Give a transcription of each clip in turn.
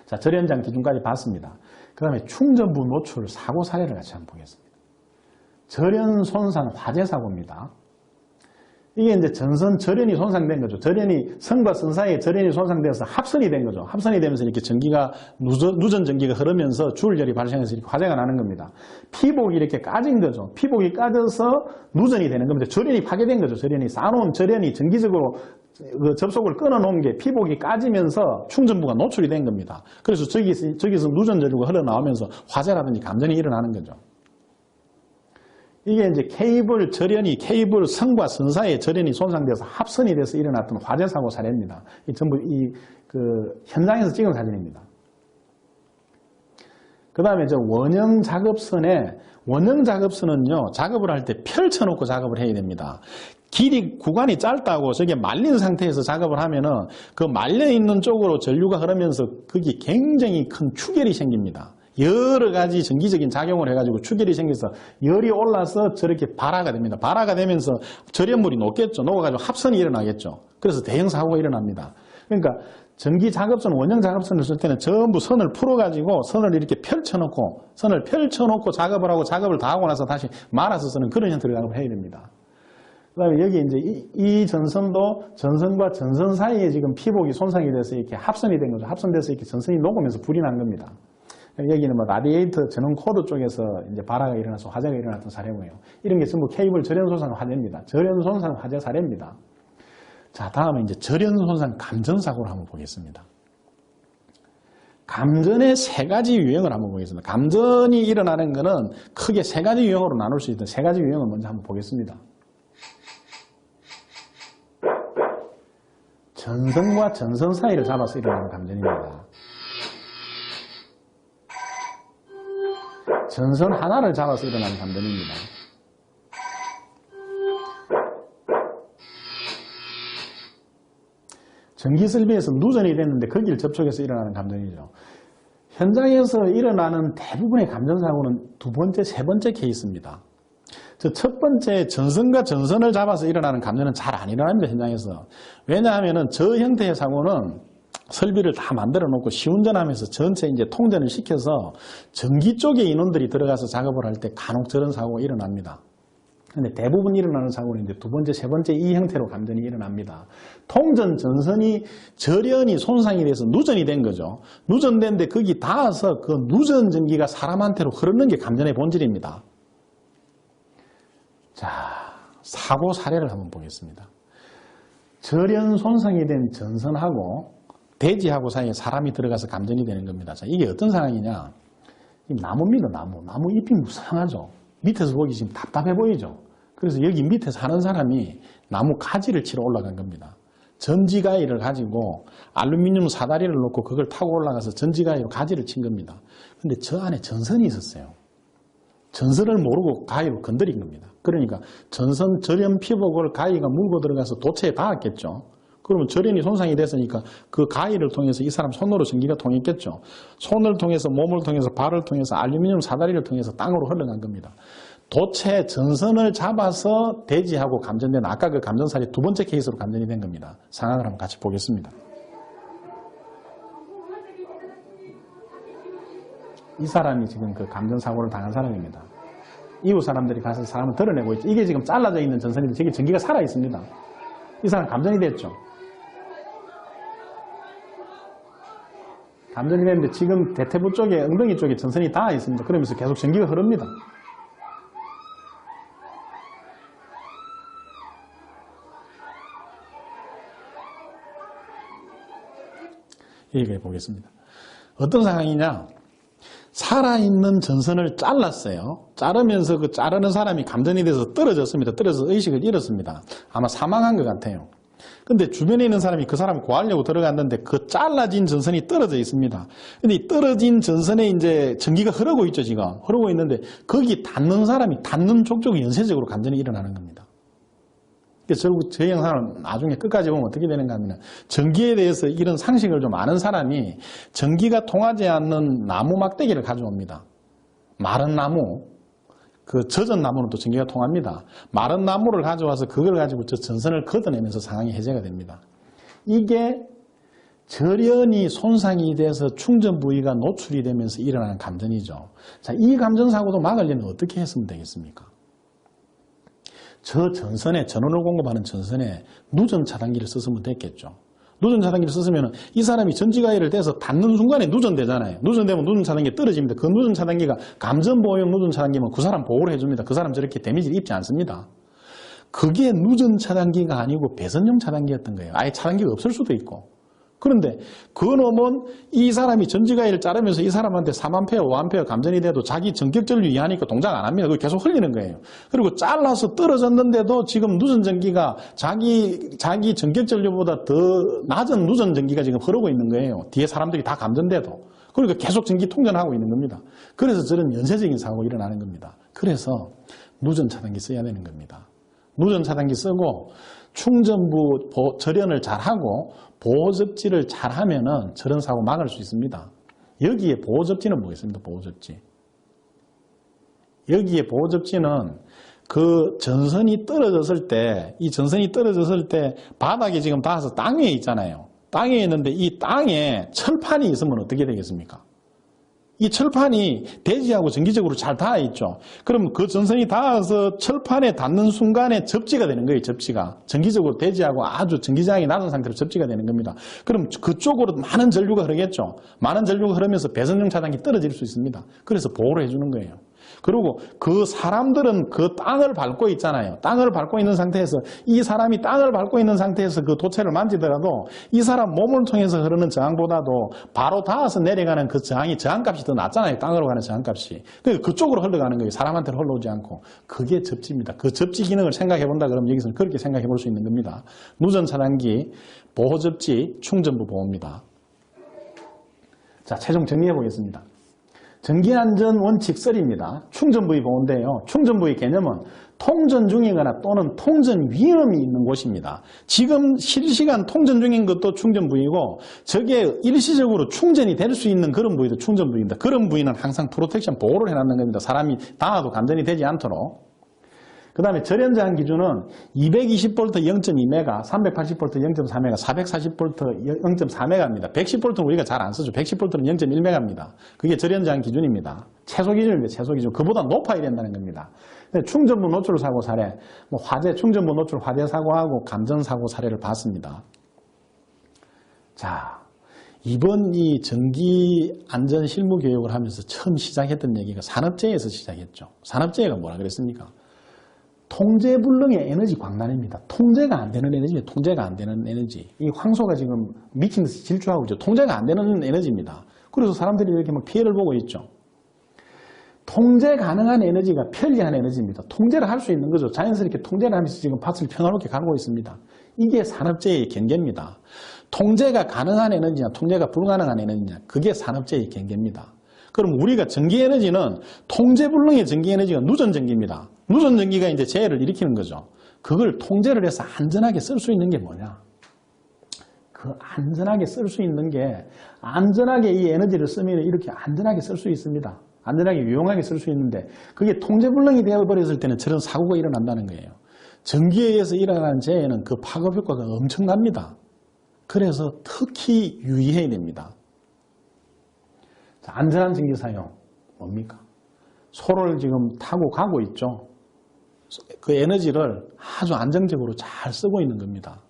자, 절연장 기준까지 봤습니다. 그 다음에 충전부 노출 사고 사례를 같이 한번 보겠습니다. 절연 손상 화재 사고입니다. 이게 이제 전선 절연이 손상된 거죠. 절연이 선과 선 사이에 절연이 손상되어서 합선이 된 거죠. 합선이 되면서 이렇게 전기가 누전 전기가 흐르면서 주울열이 발생해서 이렇게 화재가 나는 겁니다. 피복이 이렇게 까진 거죠. 피복이 까져서 누전이 되는 겁니다. 절연이 파괴된 거죠. 절연이 쌓아놓은 절연이 전기적으로 그 접속을 끊어놓은 게 피복이 까지면서 충전부가 노출이 된 겁니다. 그래서 저기서 누전 전류가 흘러나오면서 화재라든지 감전이 일어나는 거죠. 이게 이제 케이블 선과 선 사이의 절연이 손상돼서 합선이 돼서 일어났던 화재 사고 사례입니다. 이 전부 현장에서 찍은 사진입니다. 그 다음에 원형 작업선은요, 작업을 할 때 펼쳐놓고 작업을 해야 됩니다. 구간이 짧다고 저게 말린 상태에서 작업을 하면은 그 말려있는 쪽으로 전류가 흐르면서 거기 굉장히 큰 추결이 생깁니다. 여러 가지 전기적인 작용을 해가지고 추결이 생겨서 열이 올라서 저렇게 발화가 됩니다. 발화가 되면서 절연물이 녹겠죠. 녹아가지고 합선이 일어나겠죠. 그래서 대형 사고가 일어납니다. 그러니까 전기 작업선, 원형 작업선을 쓸 때는 전부 선을 풀어가지고 선을 이렇게 펼쳐놓고 작업을 하고 작업을 다 하고 나서 다시 말아서 쓰는 그런 형태로 작업을 해야 됩니다. 그 다음에 여기 이제 이 전선도 전선과 전선 사이에 지금 피복이 손상이 돼서 이렇게 합선이 된 거죠. 합선돼서 이렇게 전선이 녹으면서 불이 난 겁니다. 여기는 라디에이터 전원 코드 쪽에서 이제 발화가 일어나서 화재가 일어났던 사례고요. 이런 게 전부 케이블 절연 손상 화재입니다. 절연 손상 화재 사례입니다. 자, 다음은 이제 절연 손상 감전 사고를 한번 보겠습니다. 감전의 세 가지 유형을 한번 보겠습니다. 감전이 일어나는 것은 크게 세 가지 유형으로 나눌 수 있는 세 가지 유형을 먼저 한번 보겠습니다. 전선과 전선 사이를 잡아서 일어나는 감전입니다. 전선 하나를 잡아서 일어나는 감전입니다. 전기 설비에서 누전이 됐는데 거기를 접촉해서 일어나는 감전이죠. 현장에서 일어나는 대부분의 감전사고는 두 번째, 세 번째 케이스입니다. 첫 번째 전선과 전선을 잡아서 일어나는 감전은 잘 안 일어납니다. 현장에서. 왜냐하면 저 형태의 사고는 설비를 다 만들어 놓고 시운전하면서 전체 이제 통전을 시켜서 전기 쪽에 인원들이 들어가서 작업을 할 때 간혹 저런 사고가 일어납니다. 근데 대부분 일어나는 사고는 이제 두 번째, 세 번째 이 형태로 감전이 일어납니다. 통전 전선이 절연이 손상이 돼서 누전이 된 거죠. 누전된데 거기 닿아서 그 누전 전기가 사람한테로 흐르는 게 감전의 본질입니다. 자, 사고 사례를 한번 보겠습니다. 절연 손상이 된 전선하고 대지하고 사이에 사람이 들어가서 감전이 되는 겁니다. 자, 이게 어떤 상황이냐? 나무입니다, 나무. 나무 잎이 무상하죠. 밑에서 보기 지금 답답해 보이죠? 그래서 여기 밑에 사는 사람이 나무 가지를 치러 올라간 겁니다. 전지가위를 가지고 알루미늄 사다리를 놓고 그걸 타고 올라가서 전지가위로 가지를 친 겁니다. 근데 저 안에 전선이 있었어요. 전선을 모르고 가위로 건드린 겁니다. 그러니까 전선 절연 피복을 가위가 물고 들어가서 도체에 닿았겠죠. 그러면 절연이 손상이 됐으니까 그 가위를 통해서 이 사람 손으로 전기가 통했겠죠. 손을 통해서, 몸을 통해서, 발을 통해서, 알루미늄 사다리를 통해서 땅으로 흘러간 겁니다. 도체 전선을 잡아서 대지하고 감전된 아까 그 감전사례 두 번째 케이스로 감전이 된 겁니다. 상황을 한번 같이 보겠습니다. 이 사람이 지금 그 감전사고를 당한 사람입니다. 이웃 사람들이 가서 사람을 드러내고 있죠. 이게 지금 잘라져 있는 전선인데 저기 전기가 살아 있습니다. 이 사람 감전이 됐죠. 감전이 됐는데 지금 대퇴부 쪽에, 엉덩이 쪽에 전선이 닿아 있습니다. 그러면서 계속 전기가 흐릅니다. 얘기해 보겠습니다. 어떤 상황이냐? 살아있는 전선을 잘랐어요. 자르면서 그 자르는 사람이 감전이 돼서 떨어졌습니다. 떨어져서 의식을 잃었습니다. 아마 사망한 것 같아요. 근데 주변에 있는 사람이 그 사람을 구하려고 들어갔는데 그 잘라진 전선이 떨어져 있습니다. 근데 이 떨어진 전선에 이제 전기가 흐르고 있죠, 지금. 흐르고 있는데 거기 닿는 사람이 닿는 족족이 연쇄적으로 감전이 일어나는 겁니다. 그래서 저 영상을 나중에 끝까지 보면 어떻게 되는가 하면 전기에 대해서 이런 상식을 좀 아는 사람이 전기가 통하지 않는 나무 막대기를 가져옵니다. 마른 나무, 그 젖은 나무는 또 전기가 통합니다. 마른 나무를 가져와서 그걸 가지고 저 전선을 걷어내면서 상황이 해제가 됩니다. 이게 절연이 손상이 돼서 충전 부위가 노출이 되면서 일어나는 감전이죠. 자, 이 감전 사고도 막으려면 어떻게 했으면 되겠습니까? 저 전선에, 전원을 공급하는 전선에 누전 차단기를 썼으면 됐겠죠. 누전 차단기를 썼으면 이 사람이 전지가이를 대서 닿는 순간에 누전되잖아요. 누전되면 누전 차단기가 떨어집니다. 그 누전 차단기가 감전 보호용 누전 차단기면 그 사람 보호를 해줍니다. 그 사람 저렇게 데미지를 입지 않습니다. 그게 누전 차단기가 아니고 배선용 차단기였던 거예요. 아예 차단기가 없을 수도 있고. 그런데 그놈은 이 사람이 전지가이를 자르면서 이 사람한테 3A, 5A 감전이 돼도 자기 전격 전류 이하니까 동작 안 합니다. 그거 계속 흘리는 거예요. 그리고 잘라서 떨어졌는데도 지금 누전 전기가 자기 전격 전류보다 더 낮은 누전 전기가 지금 흐르고 있는 거예요. 뒤에 사람들이 다 감전돼도. 그러니까 계속 전기 통전하고 있는 겁니다. 그래서 저런 연쇄적인 사고가 일어나는 겁니다. 그래서 누전 차단기 써야 되는 겁니다. 누전 차단기 쓰고 충전부 절연을 잘하고 보호접지를 잘하면은 저런 사고 막을 수 있습니다. 여기에 보호접지는 뭐겠습니까? 보호접지. 여기에 보호접지는 그 전선이 떨어졌을 때, 이 전선이 떨어졌을 때 바닥에 지금 닿아서 땅 위에 있잖아요. 땅에 있는데 이 땅에 철판이 있으면 어떻게 되겠습니까? 이 철판이 대지하고 전기적으로 잘 닿아 있죠. 그럼 그 전선이 닿아서 철판에 닿는 순간에 접지가 되는 거예요. 접지가. 전기적으로 대지하고 아주 전기저항이 낮은 상태로 접지가 되는 겁니다. 그럼 그쪽으로 많은 전류가 흐르겠죠. 많은 전류가 흐르면서 배선용 차단기 떨어질 수 있습니다. 그래서 보호를 해주는 거예요. 그리고 그 사람들은 그 땅을 밟고 있잖아요. 땅을 밟고 있는 상태에서 이 사람이 땅을 밟고 있는 상태에서 그 도체를 만지더라도 이 사람 몸을 통해서 흐르는 저항보다도 바로 닿아서 내려가는 그 저항값이 더 낮잖아요. 땅으로 가는 저항값이. 그러니까 그쪽으로 흘러가는 거예요. 사람한테 흘러오지 않고. 그게 접지입니다. 그 접지 기능을 생각해 본다 그러면 여기서는 그렇게 생각해 볼 수 있는 겁니다. 누전 차단기, 보호 접지, 충전부 보호입니다. 자, 최종 정리해 보겠습니다. 전기안전 원칙 3입니다. 충전부의 보호인데요. 충전부의 개념은 통전 중이거나 또는 통전 위험이 있는 곳입니다. 지금 실시간 통전 중인 것도 충전부이고 저게 일시적으로 충전이 될 수 있는 그런 부위도 충전부입니다. 그런 부위는 항상 프로텍션 보호를 해놨는 겁니다. 사람이 닿아도 감전이 되지 않도록. 그 다음에 절연저항 기준은 220V 0.2메가, 380V 0.4메가, 440V 0.4메가입니다. 110V는 우리가 잘 안 쓰죠. 110V는 0.1메가입니다. 그게 절연저항 기준입니다. 최소 기준입니다. 최소 기준. 그보다 높아야 된다는 겁니다. 충전부 노출 사고 사례, 화재, 충전부 노출 화재 사고하고 감전 사고 사례를 봤습니다. 자, 이번 이 전기 안전 실무 교육을 하면서 처음 시작했던 얘기가 산업재해에서 시작했죠. 산업재해가 뭐라 그랬습니까? 통제불능의 에너지 광란입니다. 통제가 안 되는 에너지입니다. 통제가 안 되는 에너지. 이 황소가 지금 미친 듯이 질주하고 있죠. 통제가 안 되는 에너지입니다. 그래서 사람들이 이렇게 막 피해를 보고 있죠. 통제 가능한 에너지가 편리한 에너지입니다. 통제를 할 수 있는 거죠. 자연스럽게 통제를 하면서 지금 밭을 평화롭게 가고 있습니다. 이게 산업재해의 경계입니다. 통제가 가능한 에너지냐, 통제가 불가능한 에너지냐, 그게 산업재해의 경계입니다. 그럼 우리가 전기에너지는 통제불능의 전기에너지가 누전전기입니다. 누전전기가 이제 재해를 일으키는 거죠. 그걸 통제를 해서 안전하게 쓸 수 있는 게 뭐냐? 그 안전하게 쓸 수 있는 게 안전하게 이 에너지를 쓰면 이렇게 안전하게 쓸 수 있습니다. 안전하게 유용하게 쓸 수 있는데 그게 통제불능이 되어버렸을 때는 저런 사고가 일어난다는 거예요. 전기에 의해서 일어나는 재해는 그 파급 효과가 엄청납니다. 그래서 특히 유의해야 됩니다. 자, 안전한 전기 사용 뭡니까? 소를 지금 타고 가고 있죠. 그 에너지를 아주 안정적으로 잘 쓰고 있는 겁니다.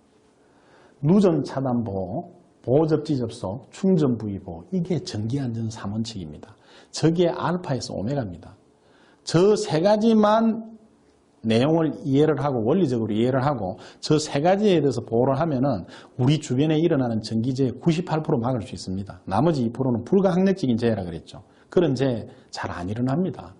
누전 차단 보호, 보호접지 접속, 충전 부위 보호, 이게 전기안전 3원칙입니다. 저게 알파에서 오메가입니다. 저 세 가지만 내용을 이해를 하고 원리적으로 이해를 하고 저 세 가지에 대해서 보호를 하면은 우리 주변에 일어나는 전기재해 98% 막을 수 있습니다. 나머지 2%는 불가항력적인 재해라 그랬죠. 그런 재해 잘 안 일어납니다.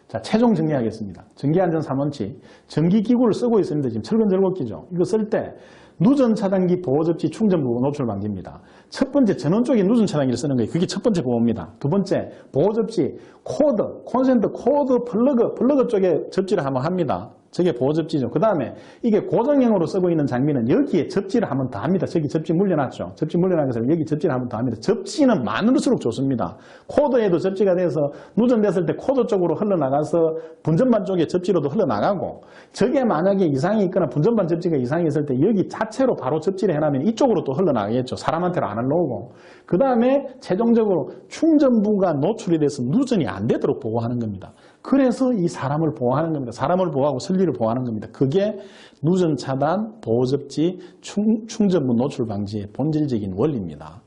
자, 최종 정리하겠습니다. 전기안전 3원칙. 전기기구를 쓰고 있습니다. 지금 철근절곡기죠. 이거 쓸 때 누전 차단기 보호접지 충전부 노출 방지입니다. 첫 번째 전원 쪽에 누전 차단기를 쓰는 거예요. 그게 첫 번째 보호입니다. 두 번째 보호접지 코드, 콘센트 코드 플러그 쪽에 접지를 한번 합니다. 저게 보호접지죠. 그 다음에 이게 고정형으로 쓰고 있는 장비는 여기에 접지를 한번 더 합니다. 저기 접지 물려놨죠. 접지 물려놔서 여기 접지를 한번 더 합니다. 접지는 많을수록 좋습니다. 코드에도 접지가 돼서 누전됐을 때 코드 쪽으로 흘러나가서 분전반 쪽에 접지로도 흘러나가고, 저게 만약에 이상이 있거나 분전반 접지가 이상이 있을 때 여기 자체로 바로 접지를 해놓으면 이쪽으로 또 흘러나가겠죠. 사람한테는 안 흘러오고. 그 다음에 최종적으로 충전부가 노출이 돼서 누전이 안 되도록 보호하는 겁니다. 그래서 이 사람을 보호하는 겁니다. 사람을 보호하고 설비를 보호하는 겁니다. 그게 누전 차단, 보호 접지, 충전부 노출 방지의 본질적인 원리입니다.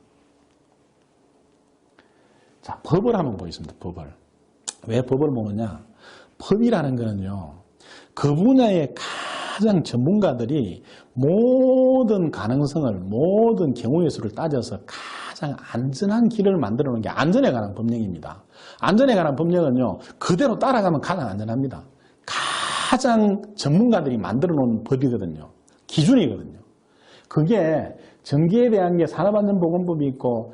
자, 법을 한번 보겠습니다. 법을. 왜 법을 보느냐? 법이라는 거는요, 그 분야의 가장 전문가들이 모든 가능성을, 모든 경우의 수를 따져서 가장 안전한 길을 만들어 놓은 게 안전에 관한 법령입니다. 안전에 관한 법령은요, 그대로 따라가면 가장 안전합니다. 가장 전문가들이 만들어 놓은 법이거든요. 기준이거든요. 그게 전기에 대한 게 산업안전보건법이 있고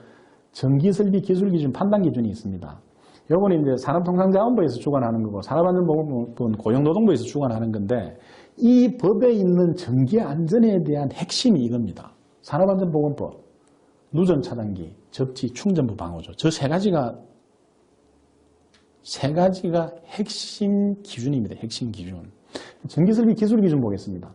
전기설비 기술기준 판단기준이 있습니다. 요거는 이제 산업통상자원부에서 주관하는 거고 산업안전보건법은 고용노동부에서 주관하는 건데, 이 법에 있는 전기안전에 대한 핵심이 이겁니다. 산업안전보건법, 누전 차단기, 접지, 충전부 방호조. 저 세 가지가 핵심 기준입니다. 핵심 기준. 전기설비 기술기준 보겠습니다.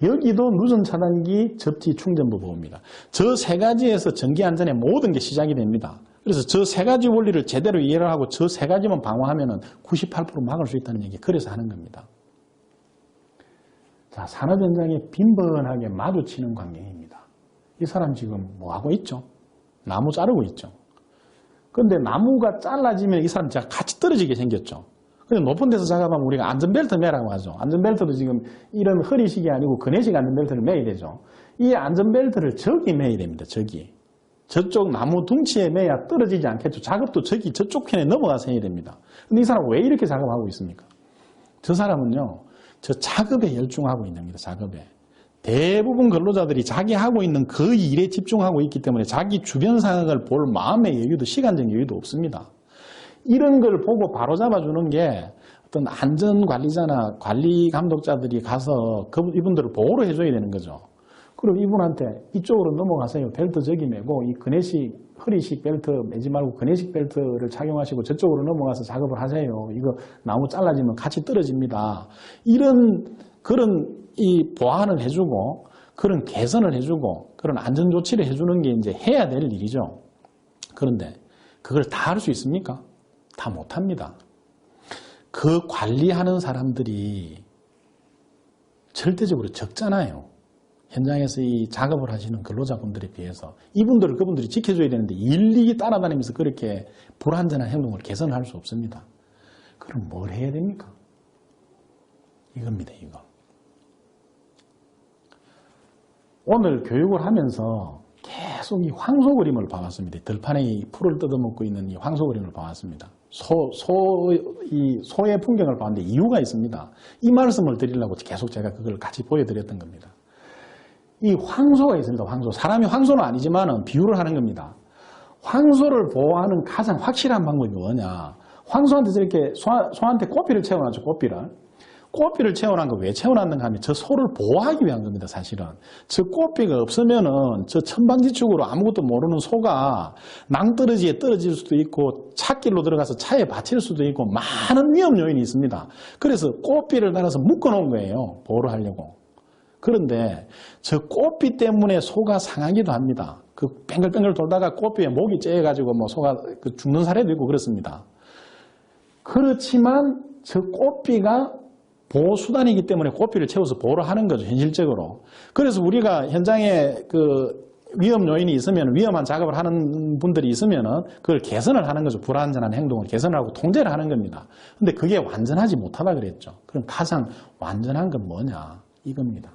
여기도 누전 차단기, 접지, 충전부 보호입니다. 저 세 가지에서 전기안전의 모든 게 시작이 됩니다. 그래서 저 세 가지 원리를 제대로 이해를 하고 저 세 가지만 방어하면 98% 막을 수 있다는 얘기, 그래서 하는 겁니다. 자, 산업 현장에 빈번하게 마주치는 광경입니다. 이 사람 지금 뭐 하고 있죠? 나무 자르고 있죠. 그런데 나무가 잘라지면 이 사람 제가 같이 떨어지게 생겼죠. 그래서 높은 데서 작업하면 우리가 안전벨트 매라고 하죠. 안전벨트도 지금 이런 허리식이 아니고 그네식 안전벨트를 매야 되죠. 이 안전벨트를 저기 매야 됩니다. 저기. 저쪽 나무 둥치에 매야 떨어지지 않겠죠. 작업도 저쪽 편에 넘어가서 해야 됩니다. 근데 이 사람은 왜 이렇게 작업하고 있습니까? 저 사람은요, 저 작업에 열중하고 있는 겁니다. 작업에. 대부분 근로자들이 자기 하고 있는 그 일에 집중하고 있기 때문에 자기 주변 상황을 볼 마음의 여유도, 시간적 여유도 없습니다. 이런 걸 보고 바로잡아주는 게 어떤 안전관리자나 관리감독자들이 가서 이분들을 보호를 해줘야 되는 거죠. 그럼 이분한테 이쪽으로 넘어가세요. 벨트 저기 매고 이 그네식, 허리식 벨트 매지 말고 그네식 벨트를 착용하시고 저쪽으로 넘어가서 작업을 하세요. 이거 나무 잘라지면 같이 떨어집니다. 그런 이 보완을 해주고 그런 개선을 해주고 그런 안전조치를 해주는 게 이제 해야 될 일이죠. 그런데 그걸 다 할 수 있습니까? 다 못합니다. 그 관리하는 사람들이 절대적으로 적잖아요. 현장에서 이 작업을 하시는 근로자분들에 비해서 그분들이 지켜줘야 되는데 일일이 따라다니면서 그렇게 불안전한 행동을 개선할 수 없습니다. 그럼 뭘 해야 됩니까? 이겁니다, 이거. 오늘 교육을 하면서 계속 이 황소 그림을 봐왔습니다. 들판에 이 풀을 뜯어먹고 있는 이 황소 그림을 봐왔습니다. 소의 풍경을 봤는데 이유가 있습니다. 이 말씀을 드리려고 계속 제가 그걸 같이 보여드렸던 겁니다. 이 황소가 있습니다. 황소. 사람이 황소는 아니지만 비유를 하는 겁니다. 황소를 보호하는 가장 확실한 방법이 뭐냐. 황소한테 저렇게 소한테 꼬피를 채워놨죠. 꼬피를 채워놓은 거 왜 채워놨는가 하면 저 소를 보호하기 위한 겁니다. 사실은. 저 꼬피가 없으면은 저 천방지축으로 아무것도 모르는 소가 낭떠러지에 떨어질 수도 있고 찻길로 들어가서 차에 받칠 수도 있고 많은 위험 요인이 있습니다. 그래서 꼬피를 달아서 묶어놓은 거예요. 보호를 하려고. 그런데 저 꼬피 때문에 소가 상하기도 합니다. 그 뱅글뱅글 돌다가 꼬피에 목이 째가지고 뭐 소가 죽는 사례도 있고 그렇습니다. 그렇지만 저 꼬피가 보호수단이기 때문에 꼬피를 채워서 보호를 하는 거죠, 현실적으로. 그래서 우리가 현장에 위험 요인이 있으면, 위험한 작업을 하는 분들이 있으면 그걸 개선을 하는 거죠. 불안전한 행동을 개선하고 통제를 하는 겁니다. 근데 그게 완전하지 못하다 그랬죠. 그럼 가장 완전한 건 뭐냐? 이겁니다.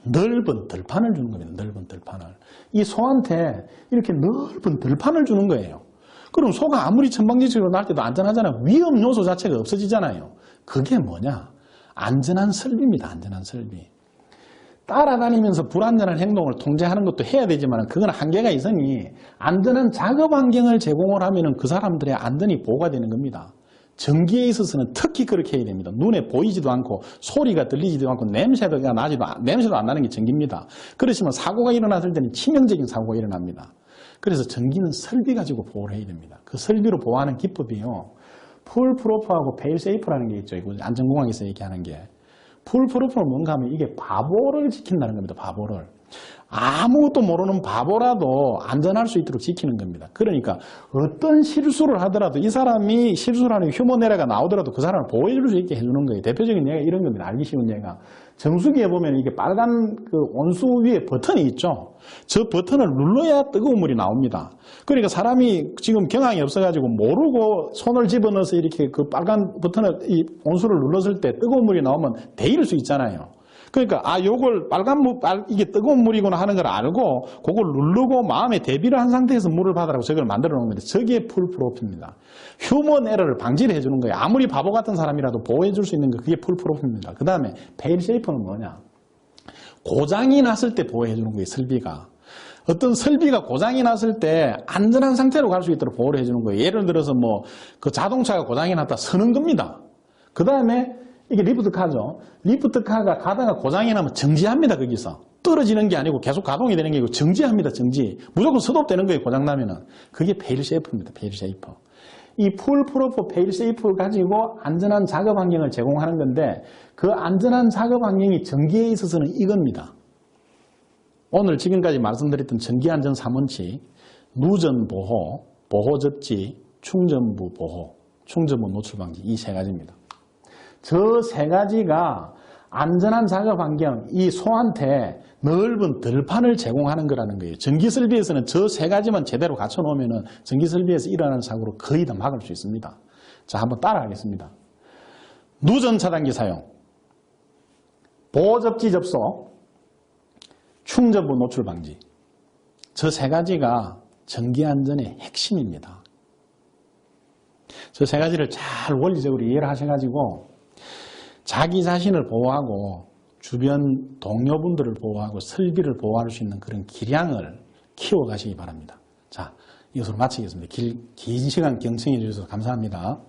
넓은 들판을 주는 겁니다. 넓은 들판을. 이 소한테 이렇게 넓은 들판을 주는 거예요. 그럼 소가 아무리 천방지축으로 날 때도 안전하잖아요. 위험 요소 자체가 없어지잖아요. 그게 뭐냐? 안전한 설비입니다. 안전한 설비. 따라다니면서 불안전한 행동을 통제하는 것도 해야 되지만 그건 한계가 있으니 안전한 작업 환경을 제공을 하면 그 사람들의 안전이 보호가 되는 겁니다. 전기에 있어서는 특히 그렇게 해야 됩니다. 눈에 보이지도 않고 소리가 들리지도 않고 냄새도 안 나는 게 전기입니다. 그렇지만 사고가 일어났을 때는 치명적인 사고가 일어납니다. 그래서 전기는 설비 가지고 보호를 해야 됩니다. 그 설비로 보호하는 기법이요. 풀프루프하고 페일세이프라는 게 있죠. 안전공학에서 얘기하는 게. 풀프루프는 뭔가 하면 이게 바보를 지킨다는 겁니다. 바보를. 아무것도 모르는 바보라도 안전할 수 있도록 지키는 겁니다. 그러니까 어떤 실수를 하더라도 이 사람이 실수를 하는 휴먼 에러가 나오더라도 그 사람을 보호해 줄 수 있게 해주는 거예요. 대표적인 예가 이런 겁니다. 알기 쉬운 예가. 정수기에 보면 이게 빨간 그 온수 위에 버튼이 있죠. 저 버튼을 눌러야 뜨거운 물이 나옵니다. 그러니까 사람이 지금 경황이 없어가지고 모르고 손을 집어넣어서 이렇게 그 빨간 버튼을 이 온수를 눌렀을 때 뜨거운 물이 나오면 데일 수 있잖아요. 그러니까 요걸 이게 뜨거운 물이구나 하는 걸 알고 그걸 누르고 마음에 대비를 한 상태에서 물을 받으라고 저걸 만들어 놓은 건데 저게 풀프루프입니다. 휴먼 에러를 방지를 해주는 거예요. 아무리 바보 같은 사람이라도 보호해 줄 수 있는 거 그게 풀프루프입니다. 그 다음에 페일세이프는 뭐냐? 고장이 났을 때 보호해 주는 거예요. 설비가. 어떤 설비가 고장이 났을 때 안전한 상태로 갈 수 있도록 보호를 해주는 거예요. 예를 들어서 뭐 그 자동차가 고장이 났다 서는 겁니다. 그 다음에 이게 리프트카죠. 리프트카가 가다가 고장이 나면 정지합니다. 거기서. 떨어지는 게 아니고 계속 가동이 되는 게 아니고 정지합니다. 정지. 무조건 스톱되는 거예요. 고장나면은. 그게 페일세이프입니다. 페일세이프. 이 풀프루프 페일세이프를 가지고 안전한 작업 환경을 제공하는 건데 그 안전한 작업 환경이 전기에 있어서는 이겁니다. 오늘 지금까지 말씀드렸던 전기안전 3원칙, 누전 보호, 보호 접지, 충전부 보호, 충전부 노출 방지 이 세 가지입니다. 저 세 가지가 안전한 작업 환경, 이 소한테 넓은 들판을 제공하는 거라는 거예요. 전기 설비에서는 저 세 가지만 제대로 갖춰 놓으면 전기 설비에서 일어나는 사고를 거의 다 막을 수 있습니다. 자, 한번 따라하겠습니다. 누전 차단기 사용, 보호 접지 접속, 충전부 노출 방지. 저 세 가지가 전기 안전의 핵심입니다. 저 세 가지를 잘 원리적으로 이해를 하셔가지고 자기 자신을 보호하고 주변 동료분들을 보호하고 설비를 보호할 수 있는 그런 기량을 키워가시기 바랍니다. 자, 이것으로 마치겠습니다. 긴 시간 경청해 주셔서 감사합니다.